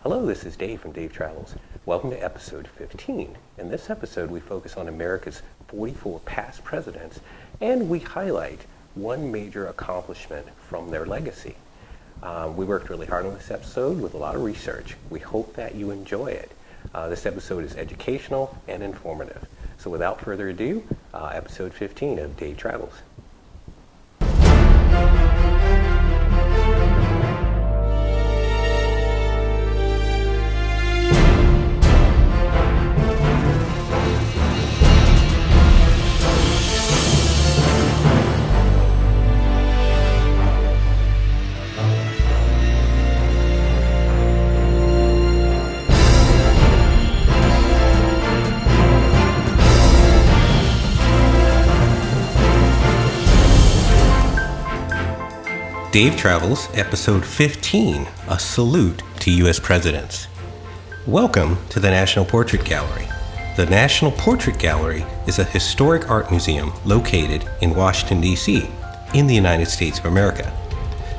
Hello, this is Dave from Dave Travels. Welcome to episode 15. In this episode, we focus on America's 44 past presidents, and we highlight one major accomplishment from their legacy. We worked really hard on this episode with a lot of research. We hope that you enjoy it. This episode is educational and informative. So without further ado, episode 15 of Dave Travels. Dave Travels, episode 15, a salute to U.S. presidents. Welcome to the National Portrait Gallery. The National Portrait Gallery is a historic art museum located in Washington, D.C., in the United States of America.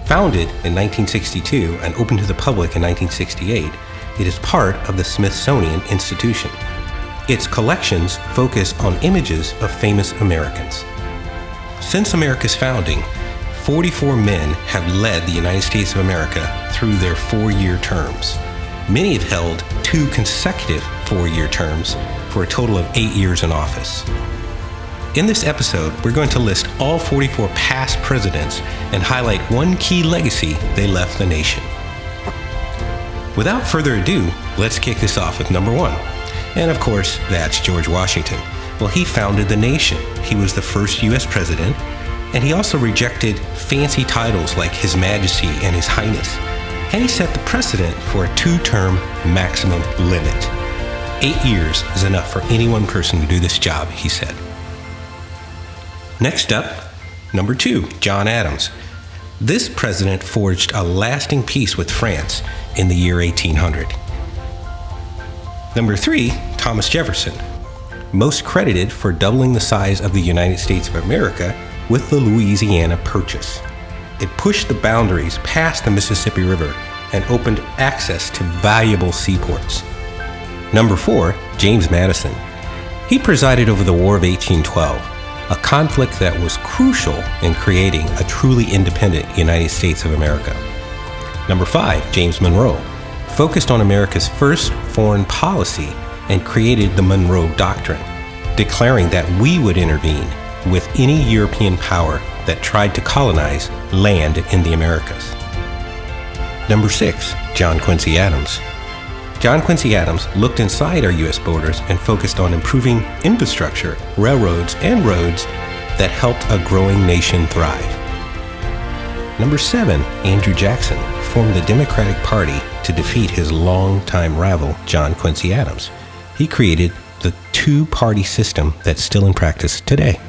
Founded in 1962 and opened to the public in 1968, it is part of the Smithsonian Institution. Its collections focus on images of famous Americans. Since America's founding, 44 men have led the United States of America through their 4-year terms. Many have held 2 consecutive 4-year terms for a total of 8 years in office. In this episode, we're going to list all 44 past presidents and highlight one key legacy they left the nation. Without further ado, let's kick this off with number 1. And of course, that's George Washington. Well, he founded the nation. He was the first U.S. president, and he also rejected fancy titles like His Majesty and His Highness. And he set the precedent for a 2-term maximum limit. 8 years is enough for any one person to do this job, he said. Next up, number 2, John Adams. This president forged a lasting peace with France in the year 1800. Number 3, Thomas Jefferson. Most credited for doubling the size of the United States of America with the Louisiana Purchase. It pushed the boundaries past the Mississippi River and opened access to valuable seaports. Number 4, James Madison. He presided over the War of 1812, a conflict that was crucial in creating a truly independent United States of America. Number 5, James Monroe, focused on America's first foreign policy and created the Monroe Doctrine, declaring that we would intervene with any European power that tried to colonize land in the Americas. Number 6, John Quincy Adams. John Quincy Adams looked inside our U.S. borders and focused on improving infrastructure, railroads, and roads that helped a growing nation thrive. Number 7, Andrew Jackson formed the Democratic Party to defeat his longtime rival, John Quincy Adams. He created the 2-party system that's still in practice today.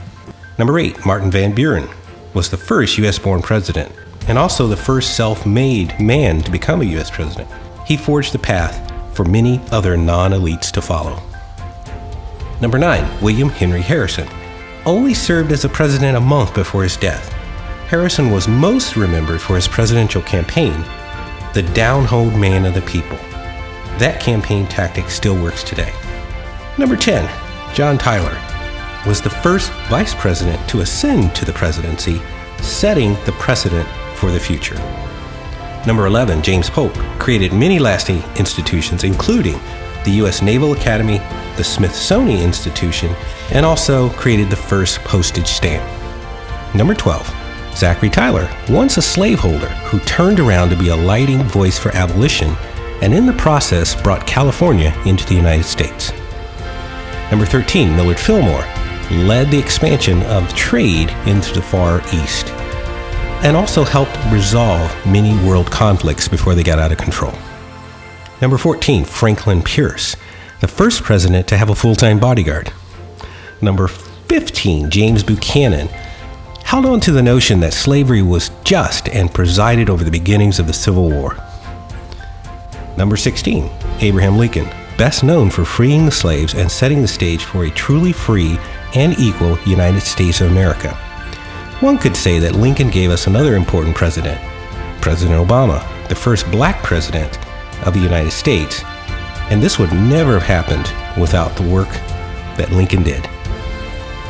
Number 8, Martin Van Buren was the first U.S.-born president and also the first self-made man to become a U.S. president. He forged the path for many other non-elites to follow. Number 9, William Henry Harrison. Only served as a president a month before his death. Harrison was most remembered for his presidential campaign, the down-home man of the people. That campaign tactic still works today. Number 10, John Tyler was the first vice president to ascend to the presidency, setting the precedent for the future. Number 11, James Polk created many lasting institutions, including the U.S. Naval Academy, the Smithsonian Institution, and also created the first postage stamp. Number 12, Zachary Taylor, once a slaveholder who turned around to be a lighting voice for abolition, and in the process brought California into the United States. Number 13, Millard Fillmore, led the expansion of trade into the Far East, and also helped resolve many world conflicts before they got out of control. Number 14, Franklin Pierce, the first president to have a full-time bodyguard. Number 15, James Buchanan, held on to the notion that slavery was just and presided over the beginnings of the Civil War. Number 16, Abraham Lincoln, best known for freeing the slaves and setting the stage for a truly free and equal United States of America. One could say that Lincoln gave us another important president, President Obama, the first black president of the United States, and this would never have happened without the work that Lincoln did.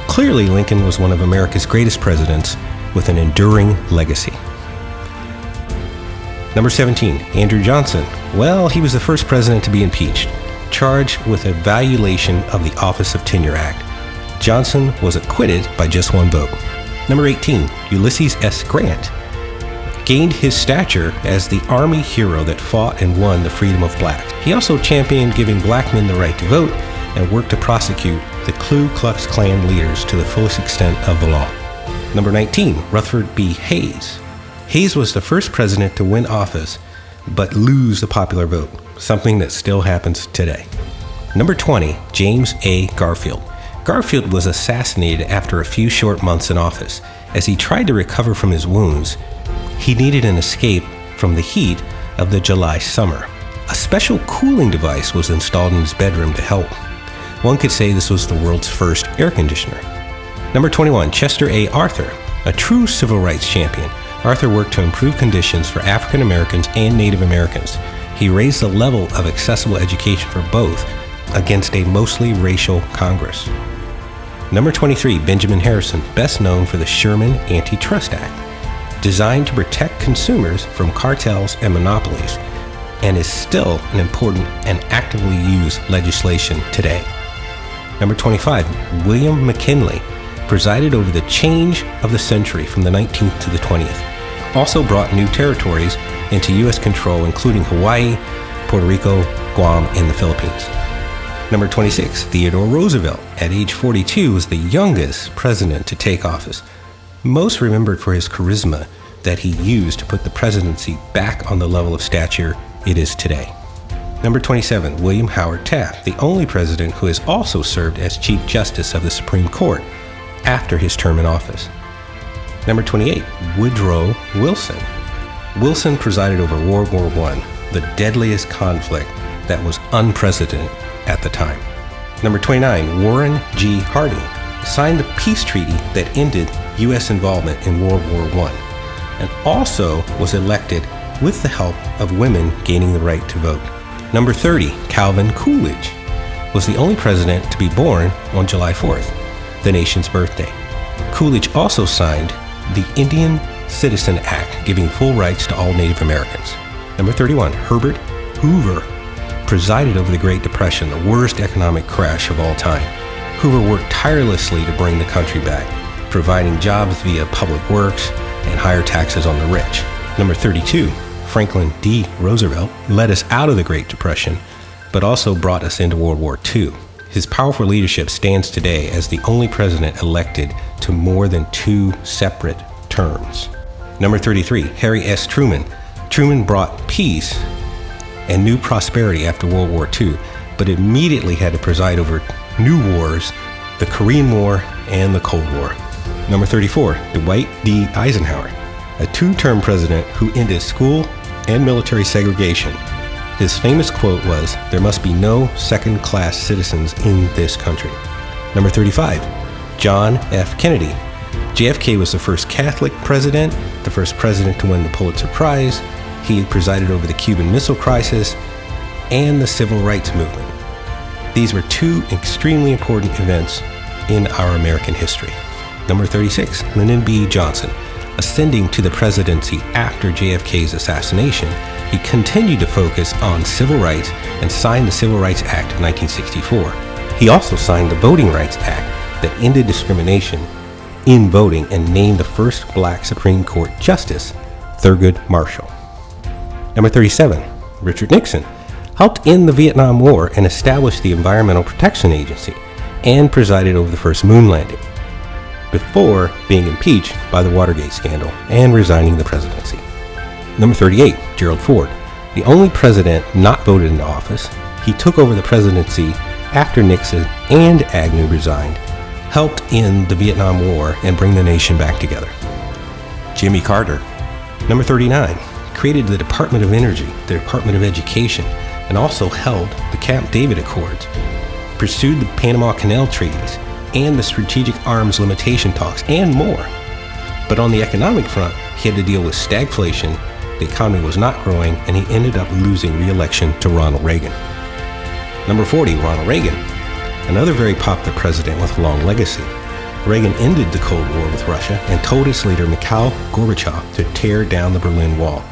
Clearly, Lincoln was one of America's greatest presidents with an enduring legacy. Number 17, Andrew Johnson. Well, he was the first president to be impeached, charged with a violation of the Office of Tenure Act. Johnson was acquitted by just one vote. Number 18, Ulysses S Grant gained his stature as the Army hero that fought and won the freedom of blacks. He also championed giving black men the right to vote and worked to prosecute the Ku Klux Klan leaders to the fullest extent of the law. Number 19, Rutherford B Hayes. Hayes was the first president to win office but lose the popular vote, something that still happens today. Number 20, James A. Garfield. Garfield was assassinated after a few short months in office. As he tried to recover from his wounds, he needed an escape from the heat of the July summer. A special cooling device was installed in his bedroom to help. One could say this was the world's first air conditioner. Number 21, Chester A. Arthur. A true civil rights champion, Arthur worked to improve conditions for African Americans and Native Americans. He raised the level of accessible education for both against a mostly racial Congress. Number 23, Benjamin Harrison, best known for the Sherman Antitrust Act, designed to protect consumers from cartels and monopolies, and is still an important and actively used legislation today. Number 25, William McKinley, presided over the change of the century from the 19th to the 20th. Also brought new territories into U.S. control, including Hawaii, Puerto Rico, Guam, and the Philippines. Number 26, Theodore Roosevelt, at age 42, was the youngest president to take office, most remembered for his charisma that he used to put the presidency back on the level of stature it is today. Number 27, William Howard Taft, the only president who has also served as Chief Justice of the Supreme Court after his term in office. Number 28, Woodrow Wilson. Wilson presided over World War I, the deadliest conflict that was unprecedented at the time. Number 29, Warren G. Harding signed the peace treaty that ended U.S. involvement in World War I, and also was elected with the help of women gaining the right to vote. Number 30, Calvin Coolidge, was the only president to be born on July 4th, the nation's birthday. Coolidge also signed the Indian Citizen Act, giving full rights to all Native Americans. Number 31, Herbert Hoover presided over the Great Depression, the worst economic crash of all time. Hoover worked tirelessly to bring the country back, providing jobs via public works and higher taxes on the rich. Number 32, Franklin D. Roosevelt led us out of the Great Depression, but also brought us into World War II. His powerful leadership stands today as the only president elected to more than 2 separate terms. Number 33, Harry S. Truman. Truman brought peace and new prosperity after World War II, but immediately had to preside over new wars, the Korean War and the Cold War. Number 34, Dwight D. Eisenhower, a 2-term president who ended school and military segregation. His famous quote was, "There must be no second-class citizens in this country." Number 35, John F. Kennedy. JFK was the first Catholic president, the first president to win the Pulitzer Prize. He had presided over the Cuban Missile Crisis and the Civil Rights Movement. These were 2 extremely important events in our American history. Number 36, Lyndon B Johnson. Ascending to the presidency after JFK's assassination, he continued to focus on civil rights and signed the Civil Rights Act of 1964. He also signed the Voting Rights Act that ended discrimination in voting and named the first black Supreme Court Justice, Thurgood Marshall. Number 37, Richard Nixon helped end the Vietnam War and establish the Environmental Protection Agency and presided over the first moon landing, before being impeached by the Watergate scandal and resigning the presidency. Number 38, Gerald Ford, the only president not voted into office. He took over the presidency after Nixon and Agnew resigned, helped end the Vietnam War and bring the nation back together. Jimmy Carter. Number 39, created the Department of Energy, the Department of Education, and also held the Camp David Accords, pursued the Panama Canal treaties, and the Strategic Arms Limitation talks, and more. But on the economic front, he had to deal with stagflation the economy was not growing, and he ended up losing re-election to Ronald Reagan. Number 40, Ronald Reagan, another very popular president with a long legacy. Reagan ended the Cold War with Russia and told its leader Mikhail Gorbachev to tear down the Berlin Wall.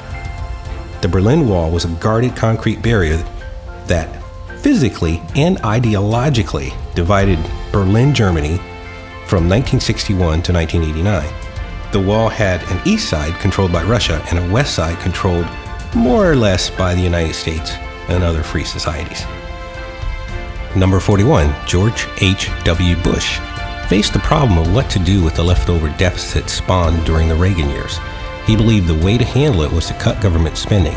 The Berlin Wall was a guarded concrete barrier that physically and ideologically divided Berlin, Germany from 1961 to 1989. The wall had an east side controlled by Russia and a west side controlled more or less by the United States and other free societies. Number 41, George H.W. Bush faced the problem of what to do with the leftover deficit spawned during the Reagan years. He believed the way to handle it was to cut government spending,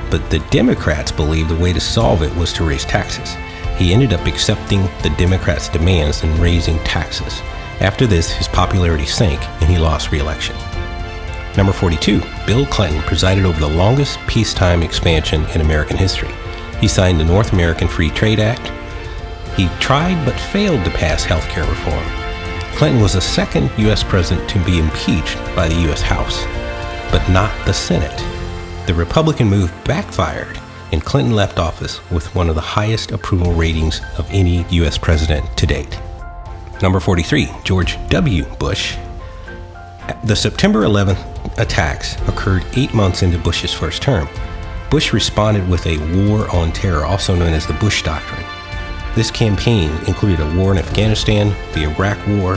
but the Democrats believed the way to solve it was to raise taxes. He ended up accepting the Democrats' demands and raising taxes. After this, his popularity sank and he lost re-election. Number 42, Bill Clinton presided over the longest peacetime expansion in American history. He signed the North American Free Trade Act. He tried but failed to pass health care reform. Clinton was the second U.S. president to be impeached by the U.S. House, but not the Senate. The Republican move backfired, and Clinton left office with one of the highest approval ratings of any U.S. president to date. Number 43, George W. Bush. The September 11th attacks occurred 8 months into Bush's first term. Bush responded with a war on terror, also known as the Bush Doctrine. This campaign included a war in Afghanistan, the Iraq War,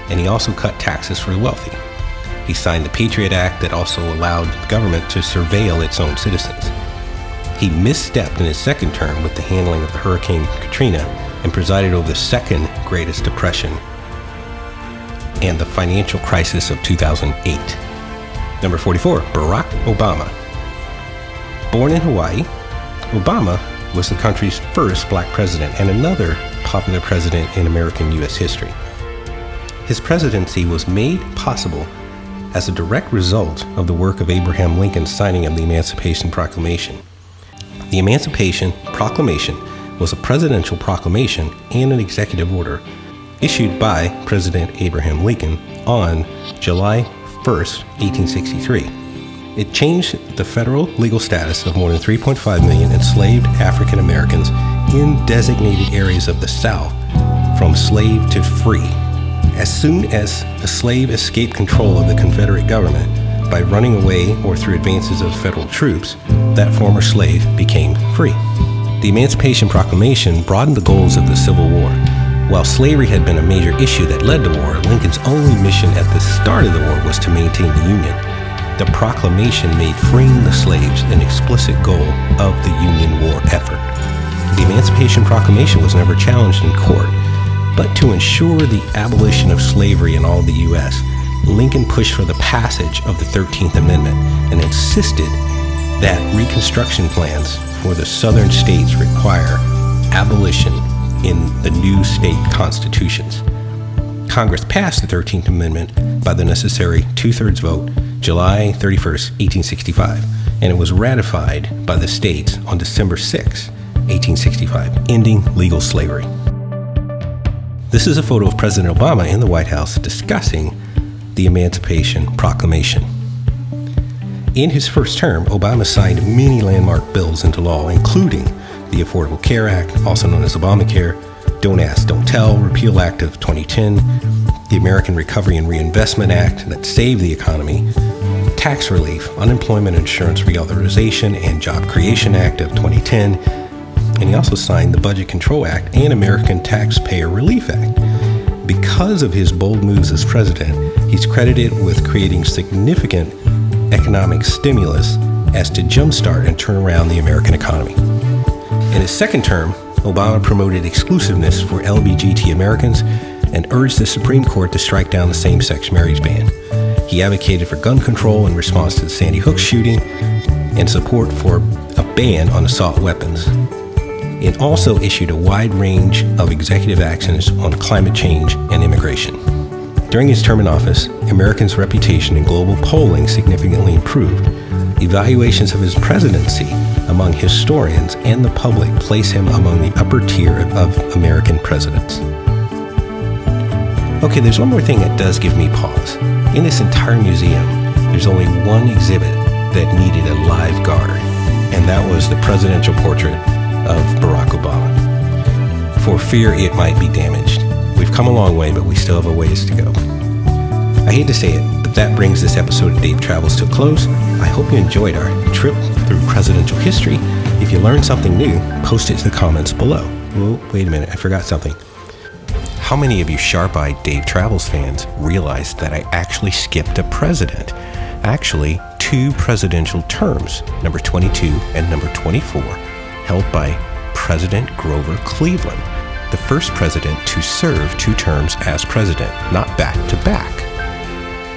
and he also cut taxes for the wealthy. He signed the Patriot Act that also allowed the government to surveil its own citizens. He misstepped in his second term with the handling of the Hurricane Katrina and presided over the second greatest depression and the financial crisis of 2008. Number 44, Barack Obama. Born in Hawaii, Obama was the country's first black president and another popular president in American U.S. history. His presidency was made possible as a direct result of the work of Abraham Lincoln's signing of the Emancipation Proclamation. The Emancipation Proclamation was a presidential proclamation and an executive order issued by President Abraham Lincoln on July 1st, 1863. It changed the federal legal status of more than 3.5 million enslaved African Americans in designated areas of the South from slave to free. As soon as a slave escaped control of the Confederate government by running away or through advances of federal troops, that former slave became free. The Emancipation Proclamation broadened the goals of the Civil War. While slavery had been a major issue that led to war, Lincoln's only mission at the start of the war was to maintain the Union. The proclamation made freeing the slaves an explicit goal of the Union war effort. The Emancipation Proclamation was never challenged in court, but to ensure the abolition of slavery in all the U.S., Lincoln pushed for the passage of the 13th Amendment and insisted that Reconstruction plans for the southern states require abolition in the new state constitutions. Congress passed the 13th Amendment by the necessary 2/3 vote July 31st, 1865, and it was ratified by the states on December 6, 1865, ending legal slavery. This is a photo of President Obama in the White House discussing the Emancipation Proclamation. In his first term, Obama signed many landmark bills into law, including the Affordable Care Act, also known as Obamacare, Don't Ask, Don't Tell, Repeal Act of 2010, the American Recovery and Reinvestment Act that saved the economy, Tax Relief, Unemployment Insurance Reauthorization, and Job Creation Act of 2010, and he also signed the Budget Control Act and American Taxpayer Relief Act. Because of his bold moves as president, he's credited with creating significant economic stimulus as to jumpstart and turn around the American economy. In his second term, Obama promoted exclusiveness for LGBT Americans and urged the Supreme Court to strike down the same-sex marriage ban. He advocated for gun control in response to the Sandy Hook shooting and support for a ban on assault weapons. It also issued a wide range of executive actions on climate change and immigration. During his term in office, Americans' reputation in global polling significantly improved. Evaluations of his presidency among historians and the public place him among the upper tier of American presidents. Okay, there's one more thing that does give me pause. In this entire museum, there's only one exhibit that needed a live guard, and that was the presidential portrait of Barack Obama. For fear it might be damaged. We've come a long way, but we still have a ways to go. I hate to say it, but that brings this episode of Dave Travels to a close. I hope you enjoyed our trip through presidential history. If you learned something new, post it to the comments below. Well, wait a minute, I forgot something. How many of you sharp-eyed Dave Travels fans realized that I actually skipped a president? Actually, 2 presidential terms, number 22 and number 24, held by President Grover Cleveland, the first president to serve 2 terms as president, not back to back.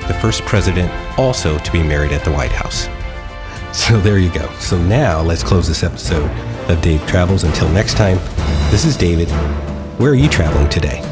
The first president also to be married at the White House. So there you go. So now let's close this episode of Dave Travels. Until next time, this is David. Where are you traveling today?